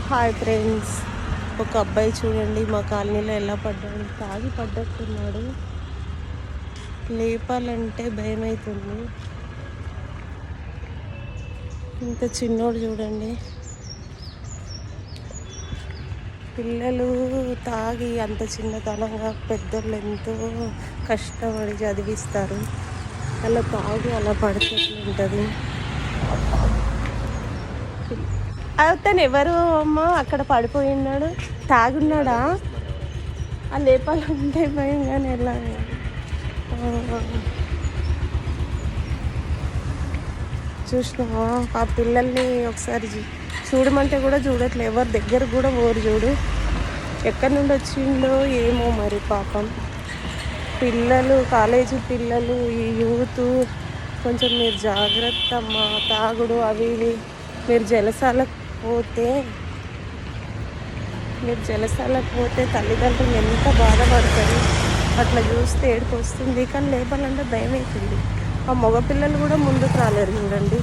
Hi friends, ఒక అబ్బాయి చూడండి మా కాలనీలో ఎలా పడ్డాడు. తాగి పడ్డట్టున్నాడు. లేపాలంటే భయం అవుతుంది. ఇంత చిన్నోడు చూడండి. పిల్లలు తాగి అంత చిన్నతనంగా పెద్దోళ్ళు ఎంతో కష్టపడి చదివిస్తారు. అలా తాగి అలా పడితే ఉంటుంది. అతను ఎవరు అమ్మ అక్కడ పడిపోయినాడు? తాగున్నాడా? ఆ లేపాలంటే భయం కానీ ఎలా చూసినావా? ఆ పిల్లల్ని ఒకసారి చూడమంటే కూడా చూడట్లే, ఎవరి దగ్గర కూడా ఓరు చూడు. ఎక్కడి నుండి వచ్చిందో ఏమో మరి పాపం. పిల్లలు, కాలేజీ పిల్లలు, ఈ యూత్ కొంచెం మీరు జాగ్రత్త అమ్మా. తాగుడు అవి ఇవి మీరు జలసాలకు పోతే తల్లిదండ్రులు ఎంత బాధపడతారు. అట్లా చూస్తే ఏడుపు వస్తుంది. కానీ లేపాలంటే భయం అవుతుంది. ఆ మగపిల్లలు కూడా ముందుకు రాలేరు చూడండి.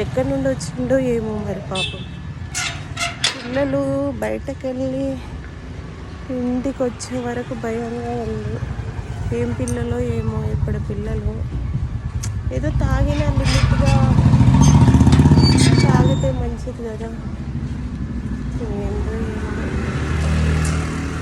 ఎక్కడి నుండి వచ్చిండో ఏమో మరి పాపం. పిల్లలు బయటకు వెళ్ళి ఇంటికి వచ్చే వరకు భయంగా ఉంది. ఏం పిల్లలో ఏమో ఇప్పుడు పిల్లలు. ఏదో తాగిన లిమిట్గా తాగితే మంచిది కదా.